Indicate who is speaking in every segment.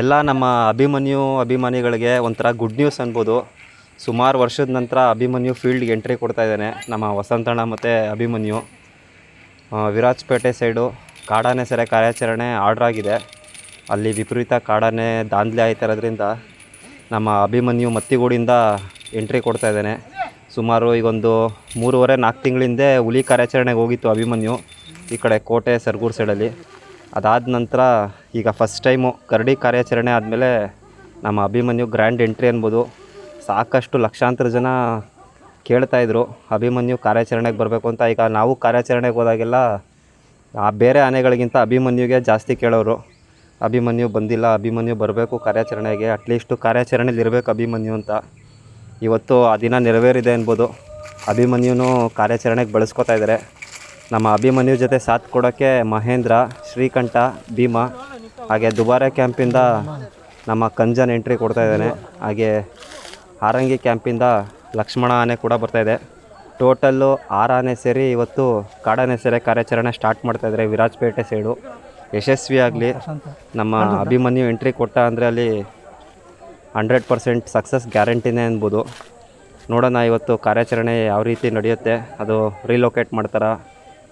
Speaker 1: ಎಲ್ಲ ನಮ್ಮ ಅಭಿಮಾನಿಗಳಿಗೆ ಒಂಥರ ಗುಡ್ ನ್ಯೂಸ್ ಅನ್ಬೋದು. ಸುಮಾರು ವರ್ಷದ ನಂತರ ಅಭಿಮನ್ಯು ಫೀಲ್ಡ್ಗೆ ಎಂಟ್ರಿ ಕೊಡ್ತಾ ಇದ್ದಾನೆ. ನಮ್ಮ ವಸಂತಣ್ಣ ಮತ್ತು ಅಭಿಮನ್ಯು ವಿರಾಜಪೇಟೆ ಸೈಡು ಕಾಡಾನೆ ಸೆರೆ ಕಾರ್ಯಾಚರಣೆ ಆರ್ಡ್ರ್ ಆಗಿದೆ. ಅಲ್ಲಿ ವಿಪರೀತ ಕಾಡಾನೆ ದಾಂಧಲೆ ಆಯ್ತಾ ಇರೋದ್ರಿಂದ ನಮ್ಮ ಅಭಿಮನ್ಯು ಮತ್ತಿಗೂಡಿಂದ ಎಂಟ್ರಿ ಕೊಡ್ತಾ ಇದ್ದಾನೆ. ಸುಮಾರು ಈಗೊಂದು 3-4 ತಿಂಗಳಿಂದ ಹುಲಿ ಕಾರ್ಯಾಚರಣೆಗೆ ಹೋಗಿತ್ತು ಅಭಿಮನ್ಯು ಈ ಕಡೆ ಕೋಟೆ ಸರಗೂರು ಸೈಡಲ್ಲಿ. ಅದಾದ ನಂತರ ಈಗ ಫಸ್ಟ್ ಟೈಮು ಕರಡಿ ಕಾರ್ಯಾಚರಣೆ ಆದಮೇಲೆ ನಮ್ಮ ಅಭಿಮನ್ಯು ಗ್ರ್ಯಾಂಡ್ ಎಂಟ್ರಿ ಅನ್ಬೋದು. ಸಾಕಷ್ಟು ಲಕ್ಷಾಂತರ ಜನ ಕೇಳ್ತಾಯಿದ್ರು ಅಭಿಮನ್ಯು ಕಾರ್ಯಾಚರಣೆಗೆ ಬರಬೇಕು ಅಂತ. ಈಗ ನಾವು ಕಾರ್ಯಾಚರಣೆಗೆ ಹೋದಾಗೆಲ್ಲ ಬೇರೆ ಆನೆಗಳಿಗಿಂತ ಅಭಿಮನ್ಯುಗೆ ಜಾಸ್ತಿ ಕೇಳೋರು. ಅಭಿಮನ್ಯು ಬಂದಿಲ್ಲ, ಅಭಿಮನ್ಯು ಬರಬೇಕು ಕಾರ್ಯಾಚರಣೆಗೆ, ಅಟ್ಲೀಸ್ಟು ಕಾರ್ಯಾಚರಣೆಯಲ್ಲಿ ಇರಬೇಕು ಅಭಿಮನ್ಯು ಅಂತ. ಇವತ್ತು ಆ ದಿನ ನೆರವೇರಿದೆ ಅನ್ಬೋದು. ಅಭಿಮನ್ಯುನೂ ಕಾರ್ಯಾಚರಣೆಗೆ ಬಳಸ್ಕೊತಾ ಇದ್ದಾರೆ. ನಮ್ಮ ಅಭಿಮನ್ಯು ಜೊತೆ ಸಾಥ್ ಕೊಡೋಕ್ಕೆ ಮಹೇಂದ್ರ, ಶ್ರೀಕಂಠ, ಭೀಮಾ, ಹಾಗೆ ದುಬಾರೆ ಕ್ಯಾಂಪಿಂದ ನಮ್ಮ ಕಂಜನ್ ಎಂಟ್ರಿ ಕೊಡ್ತಾ ಇದ್ದಾನೆ. ಹಾಗೆ ಹಾರಂಗಿ ಕ್ಯಾಂಪಿಂದ ಲಕ್ಷ್ಮಣ ಆನೆ ಕೂಡ ಬರ್ತಾಯಿದೆ. ಟೋಟಲ್ಲು 6 ಆನೆ ಸೇರಿ ಇವತ್ತು ಕಾಡಾನೆ ಸೆರೆ ಕಾರ್ಯಾಚರಣೆ ಸ್ಟಾರ್ಟ್ ಮಾಡ್ತಾಯಿದ್ದಾರೆ ವಿರಾಜಪೇಟೆ ಸೈಡು. ಯಶಸ್ವಿಯಾಗಲಿ. ನಮ್ಮ ಅಭಿಮನ್ಯು ಎಂಟ್ರಿ ಕೊಟ್ಟ ಅಂದರೆ ಅಲ್ಲಿ 100% ಸಕ್ಸಸ್ ಗ್ಯಾರಂಟಿನೇ ಅನ್ಬೋದು. ನೋಡೋಣ ಇವತ್ತು ಕಾರ್ಯಾಚರಣೆ ಯಾವ ರೀತಿ ನಡೆಯುತ್ತೆ. ಅದು ರೀಲೊಕೇಟ್ ಮಾಡ್ತಾರಾ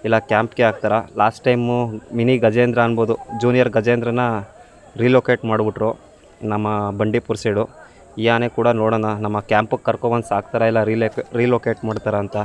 Speaker 1: ಇಲ್ಲ ಕ್ಯಾಂಪ್ಗೆ ಹಾಕ್ತಾರಾ. ಲಾಸ್ಟ್ ಟೈಮು ಮಿನಿ ಗಜೇಂದ್ರ ಅನ್ಬೋದು, ಜೂನಿಯರ್ ಗಜೇಂದ್ರನ ರೀಲೊಕೇಟ್ ಮಾಡಿಬಿಟ್ರು ನಮ್ಮ ಬಂಡೀಪುರ ಸೈಡು. ಈ ಆನೆ ಕೂಡ ನೋಡೋಣ ನಮ್ಮ ಕ್ಯಾಂಪಿಗೆ ಕರ್ಕೊಬಂದು ಸಾಕ್ತಾರಾ ಇಲ್ಲ ರೀಲೊಕೇಟ್ ಮಾಡ್ತಾರಾ ಅಂತ.